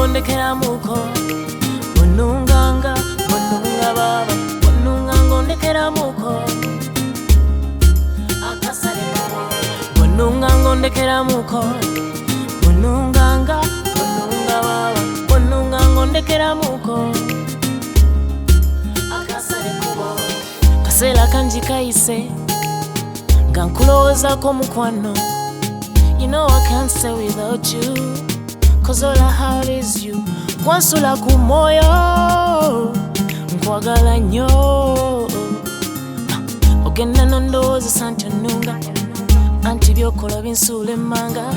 ngondekera muko Bonunganga bonunga baba Bonunga ngondekera muko Akasale muko Bonunga ngondekera muko Bonunganga bonunga baba Bonunga ngondekera muko Akasale muko Kasela kanji kaise Gankuloza ko mukwano You know I can't stay without you Cause all I have is you Kwansula kumoyo Nkwagala nnyo Ogenda nondowooza santonunga Anti byokola binsuula emmanga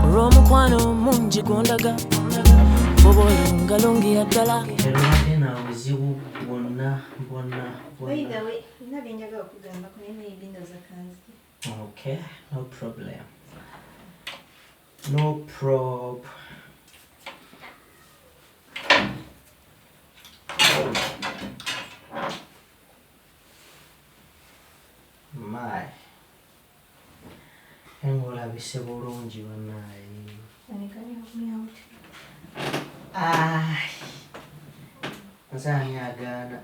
Olw'omukwano mungi gondaga Bobo lungalungi yaddala By the way, nabenjaga okugamba ku maybe ndoza kanzi. Okay, no problem. No prob. My. Engola bise bulungi banaye. Can you help me out? Ai. Nzanyagana.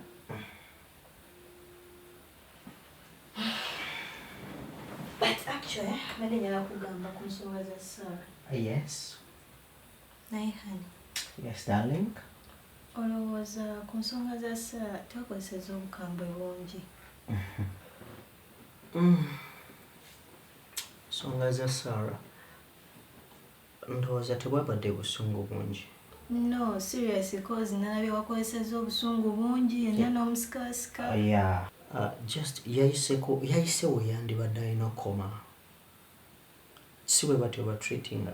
But actually, nabenjaga okugamba ku nsonga za Sarah. Yes. Naye honey. Yes, darling. Olowooza ku nsonga za Sarah twakozesezza obukambwe bungi. Nsonga za Sarah. Ndowooza tebwabadde busungu bungi. No, seriously, cause nalabye wakozesezza obusungu bungi yenna n'omusikaasika. Yeah. Just yayise we yandibadde alina okoma. Si bwe batyo batreatinga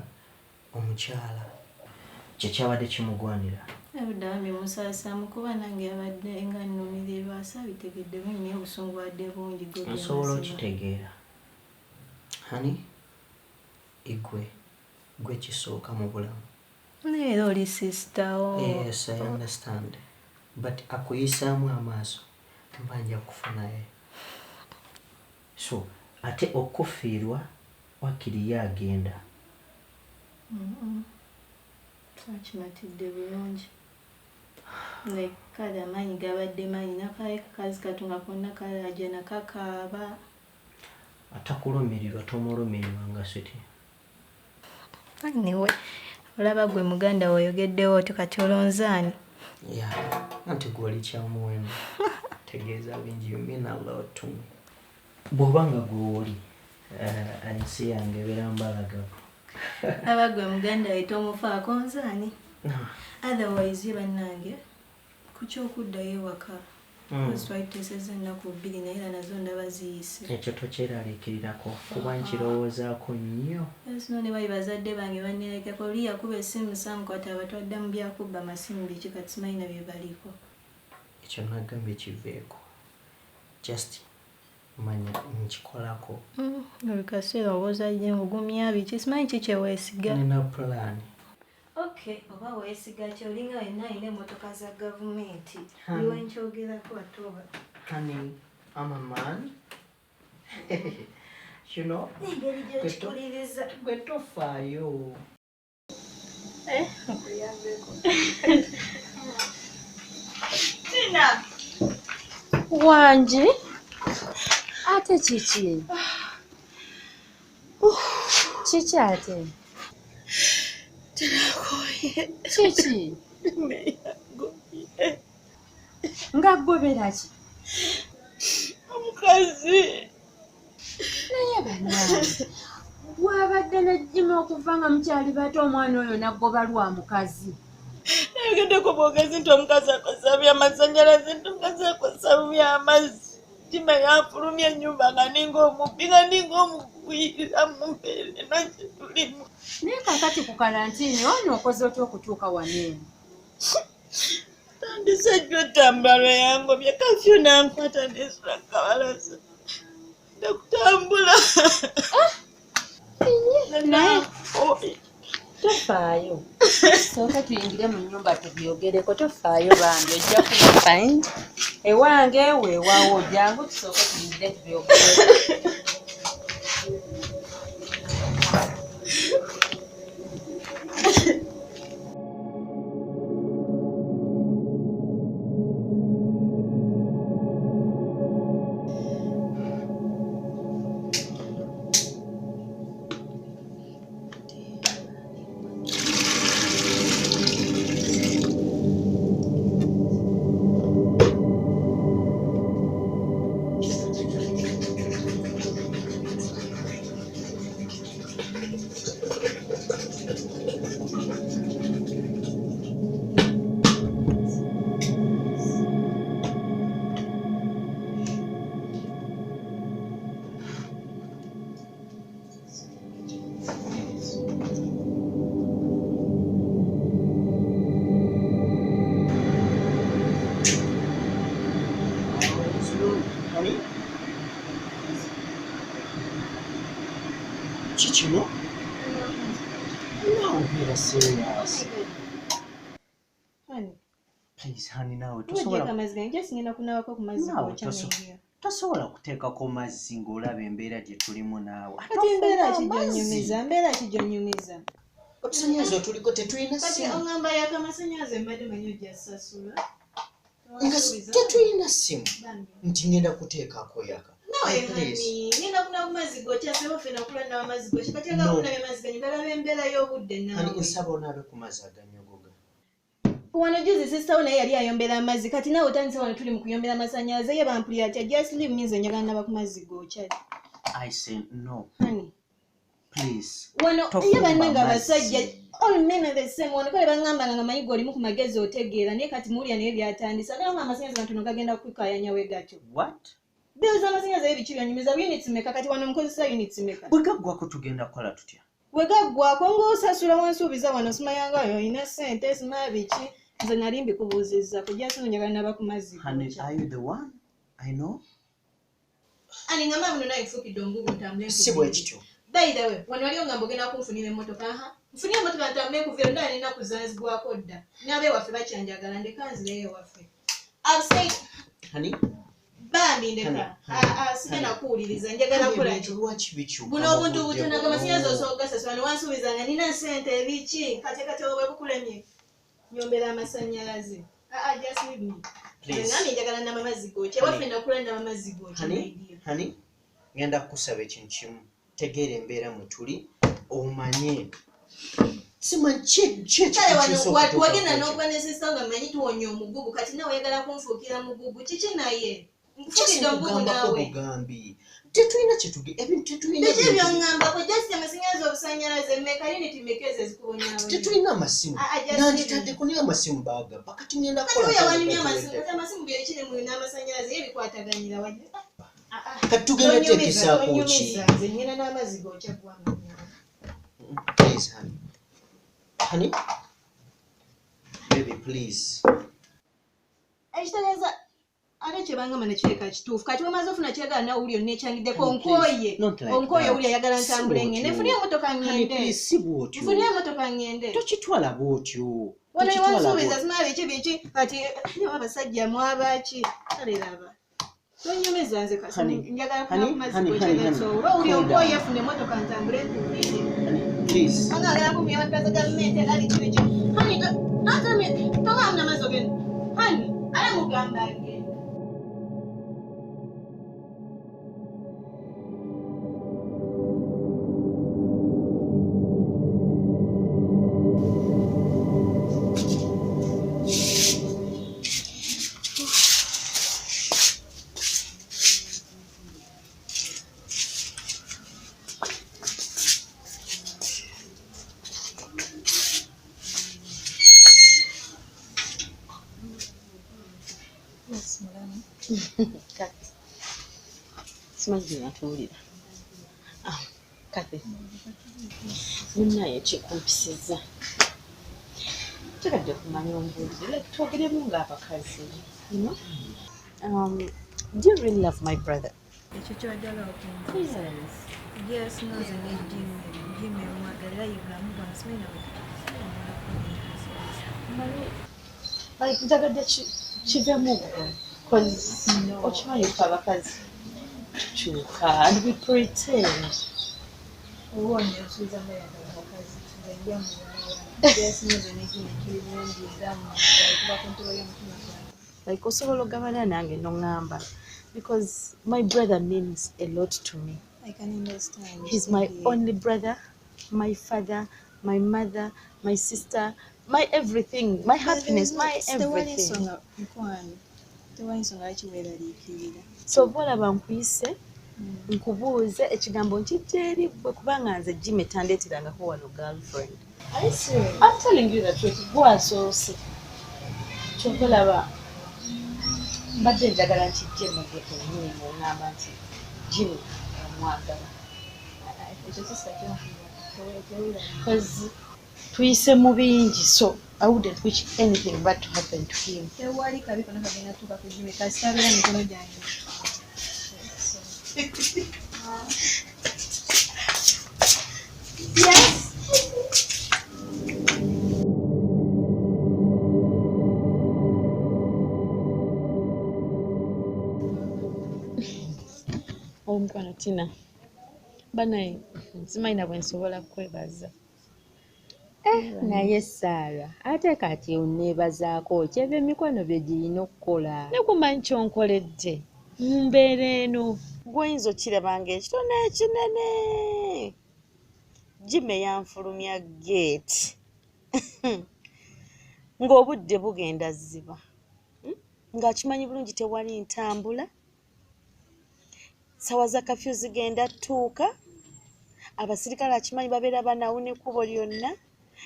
omukyala. Kyekyabadde kimugwanira. Ebudambi musaasaamu kuba nange abadde nga nnumirirwa asaabitegedde bunye obusungu bwadde bungi. Nsobola okitegeera. Honey, gwe kisooka mu bulamu. Naye oli sister o. Yes, I understand. But akuyisaamu amaaso mba nja kufunaye. So, ate okufiirwa wakiriye agenda. Twakimatidde bulungi. Like kale amaanyi gabadde manyi nakaye kakazi katunga konna kalaja nakakaaba. Atakulumirirwa tomulumirirwa nga siti. Anyway, olaba gwe muganda wayogeddewo kati olonzaani. Yeah, anti gwoli kyamuwendo. Tegeeza bingi, you mean a lot to me. Bw'obanga gwoli ensi yange ebeera mbalagavu. Aba gwe muganda we tomufaako nzaani. Otherwise ye bannange kuki okuddayo ewaka. Twayiteesezza ennaku 2 naye era nazo ndaba ziyise. Ekyo tokyeraliikirirako kuba nkirowoozaako nnyo. Sino ne bali bazadde bange bannerekeko oli yakuba essimu samukwata abatwadde mu byakubba amasimu biki kati simanyi na bye baliko. Ekyo nagambye kiveeko. Just manya nkikolako. Buli kaseera obooza nnyo ngugumya biki simanyi ki kye weesiga. Nina plan. Okay, oba weesiga ki olinga wenna alina emmotoka za gavumenti. Liwe nkyogerako ate oba. Honey, I'm a man. You know? Engeri gy'okikuliriza. Gwe tofaayo. Nkuyambeko. Tina! Wangi? Ate kiki? Kiki ate? Tinagoye. Kiki? Neyagoye. Nga ggobera ki? Omukazi. Naye bannange, bw'abadde n'ejjima okuva nga mukyali bato omwana oyo n'aggoba lwa mukazi. Nayogeddeko bwogezi nti omukazi akozesa by'amasannyalaze nti omukazi akozesa by'amazzi. Jima yafulumya ennyumba nga ninga omubbi nga ninga omugwirira mu mbeera eno gye tulimu. Naye kakati ku kalantiini ono okoze otya okutuuka waneeno? Tandise jjo ettambula lwe yangobye kafyu nankwata n'esula kabalaza. Ndakutambula. Naye tofaayo. Sooka tuyingire mu nnyumba tubyogereko, tofaayo bambi ojja kuba fine. Ewange weewaawo jangu tusooke tuyingire tubyogereko. Kikino? No, you're serious. Honey, Please, honey, nawe tuwajeka amazzi gange just ngenda kunawako ku mazzi Nawe gokya n'endiyo. tosobola kuteekako mazzi ng'olaba embeera gye tulimu naawe. Kati embeera ki gy'onyumiza? Mbeera ki gy'onyumiza? Otusanyazo tuliko tetulina Kati simu. oŋŋamba y'akamasannyalaze mbadde manyi ojja sasula. Nga tetulina simu. Bambi. Nti ngenda kuteekako yaka. Nawe Please. hani, ngenda kunaba ku mazzi gokya sebo ffenna kula naba mazzi gokya. Kati nga No. kunaba amazzi gange galaba embeera y'obudde Hani naawe. nsaba onaabe ku mazzi aganyogoga. Wano juzi sisitawo naye yali ayombera amazzi kati naawe otandise wano tuli mu kuyombera amasannyalaze ye bampulira atya just leave means njagala naba ku mazzi gokya. I say no. Honey. Please. Wano Tofumba ye banne nga mazzi. basajja all men are the same. Wano kale baŋŋambanga nga manyi g'olimu ku magezi otegeera naye kati muwulira naye byatandisa. Agamba amasannyalaze matono gagenda kukukaayanyawo gatyo. What? Bills z'amasannyalaze ebiki byonyumiza units mmeka kati wano mukozesa units mmeka? Bwe gaggwako tugenda kukola tutya? Bwe gaggwako ng'osasula wansuubiza wano simayangayo olina ssente sima biki nze nali mbikubuuzizza kujja sino njagala naba ku mazzi Honey, gokya. are you the one? I know. Ani nga maamuno naye nfuukidde omugugu ntambule Si bwe kityo. By the way, wano waliyo nga mbogenda kunfunira emmotoka aha. Nfunira emmotoka ntambule nkuviira ndala nina kuzanzibwako dda. N'abewaffe bakyanjagala ndeka nzireyo ewaffe. I've said Honey, bambi ndeka. Sigenda kuwuliriza njagala kukola ki? lwaki bikyuka? Buno obuntu butono agamasannyalaze osobola ogasasula ne wansuubiza nga nina ssente ebiki kati kati bwe bukulemye nyombera amasannyalaze. Just leave me. Please. Nami njagala naba mazzi gokya. Ewaffe nakula naba mazzi gokya. Honey, ngenda kukusaba ekintu kimu. Tegeera embeera mwe tuli omanye. Simanyi Kale wano wagenda n'okuba ne sisita nga mmanyi tuwonya omugugu kati nawe oyagala kunfuukira mugugu kiki naye? Nfukidde omugugu naawe. bugambi. Tetulina ebintu tetulina. Biki by'oŋŋambako just amasannyalaze obusannyalaze mmeka unit mmeka ezo ezikubonyaawo? Tetulina amasimu. Just Nanditaddeko naye amasimu baagaba. Kati ngenda Kati kukola. oyo awanimye amasimu kati amasimu byekiri mu n'amasannyalaze ye bikwataganyira wajja. Kati tugenda teekesaako ki? Nze ngenda n'amazzi gokya kuwamanya. Please, honey. Honey? Baby, please. Ekitegeeza ate kye bangamba ne kireka kituufu kati wemaze ofuna kyagala nawe wuli onna ekyangiddeko onkooye onkooye wuli ayagala ntambule ngende nfunire emmotoka ngende Si bw'otyo. nfunire emmotoka ngende Tokitwala bw'otyo. wano ewansuubiza simala biki biki kati abasajja mwabaki kale laba tonyumiza nze kasi njagala kuna ku mazzi gokyagatoowe oba wuli onkooye afuna emmotoka ntambule ntumbire Please. anga agala kumya abantu za gavumenti ali kibiki hani atami togamna amazzi ogenda hani ale mugamba agenda Kati simanyi gye natuwulira kati munaye kikumpisiza tegadde kumanya ombuuzire twogeremu ng'abakazi do you really love my brother? ekyo kyojala okunza yes noze ne jimmy omwagalira yibulamu bwange simanyi nawe njagadde kivemu gwe because okimanyi ffe abakazi tukyuka and we pretend owonye osuubiza mbayagala abakazi nze njya yes noze ne jimmy kirungi ezamu kuba ku ntobo y'omutima gwange like osobola ogabana nange noŋŋamba because my brother means a lot to me. I can understand. He's my only brother, my father, my mother, my sister, my everything, my happiness, my everything. Tewali nsonga laki weeraliikirira. So oba olaba nkuyise nkubuuze ekigambo nkijja eri bwe kubanga nze Jimmy tandeeterangako wano girlfriend. I'm telling you the truth. Gwasoose. Kyokulaba mbadde njagala nkijje mu geto nyinyi ng'ogamba nti Jimmy omwagala. Because tuyise mu bingi, so I wouldn't wish anything bad to happen to him. Tewali kabi kona kagenda tuka ku Jimmy kasabira mikono gyange. Yes. Omukwano Tina, banaye simanyi bwe nsobola kwebaza. Naye Sarah, ate kati onneebazaako kyeva emikono bye girina okukola. Ne kumanyi kyonkoledde mu mbeera eno gw'oyinza okiraba ng'ekitone ekinene. Jimmy yanfulumya gate ng'obudde bugenda ziba, ng'akimanyi bulungi tewali ntambula, sawa za kafyu zigenda tuuka, abasirikale akimanyi babeera banawuna ekkubo lyonna,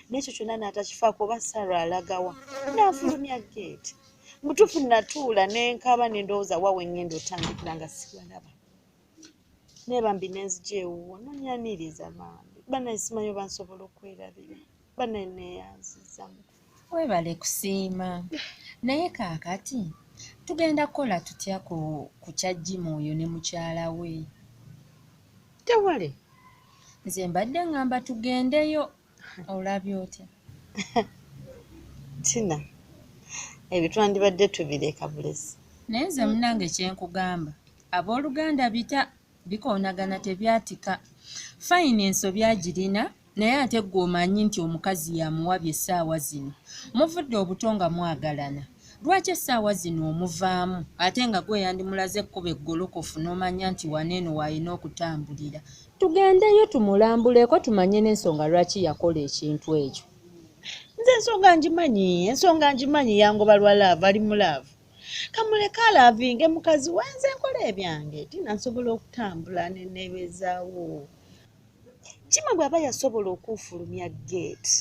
n'ekyo kyonna n'atakifaako oba Sarah alagawa. N'anfulumya gate. Mutuufu natuula n'enkaba ne ndowooza wa we ngenda otandikira nga sibalaba. Neebambi n'enzija ewuwo nonyaniriza bambi. Banaye simanyi oba nsobola okwerabira. Banaye neeyanzizamu. Weebale kusiima. Naye kaakati tugenda kukola tutya ku kya Jimmy oyo ne mukyala we? Tewali. Nze mbadde ngamba tugendeyo. Olabye otya? Tina, ebyo twandibadde tubireka bulesi. Naye nze munnange kyenkugamba, abooluganda bita bikoonagana tebyatika. Fayini ensobi agirina, naye ate ggwe omanyi nti omukazi yamuwabye essaawa zino. Muvudde obuto nga mwagalana. Lwaki essaawa zino omuvaamu ate nga gwe yandimulaze ekkuba eggolokofu n'omanya nti waneeno w'alina okutambulira? Tugendeyo tumulambuleko tumanye n'ensonga lwaki yakola ekintu ekyo. Nze ensonga ngimanyi yangoba lwa laavu ali mu laavu. Kamuleke alaavinge mukazi wenze nkola ebyange. Tina nsobola okutambula neneebezaawo. Jimmy bw'aba yasobola okuufulumya gate.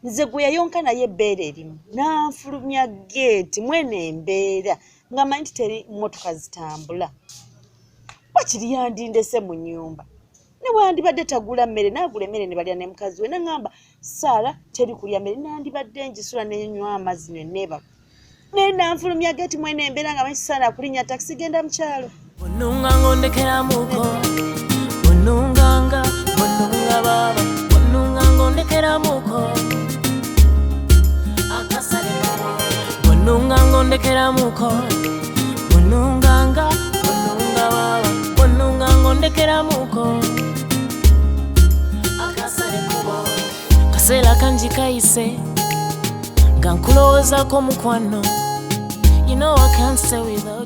Nze gwe yayonka naye ebbeere erimu n'anfulumya gate mwene embeera ng'amanyi nti teri mmotoka zitambula. Wakiri yandindese mu nnyumba. Ne bwandibadde tagula mmere n'agula emmere ne balya ne mukazi we n'angamba Sarah teri kulya mmere nandibadde ngisula n'enywa amazzi ne neeba. Naye n'anfulumya gate mwene embeera ng'amanyi Sarah akulinnya takisi genda mu kyalo. Onunga ngondekeramuko, onunga baba, onunga ngondekeramuko. Onunga ngondekeramuko, onunga baba, onunga ngondekeramuko. Akasale kubo, kaseera kanji kayise, nga nkulowoozaako mukwano. You know I can't stay without you.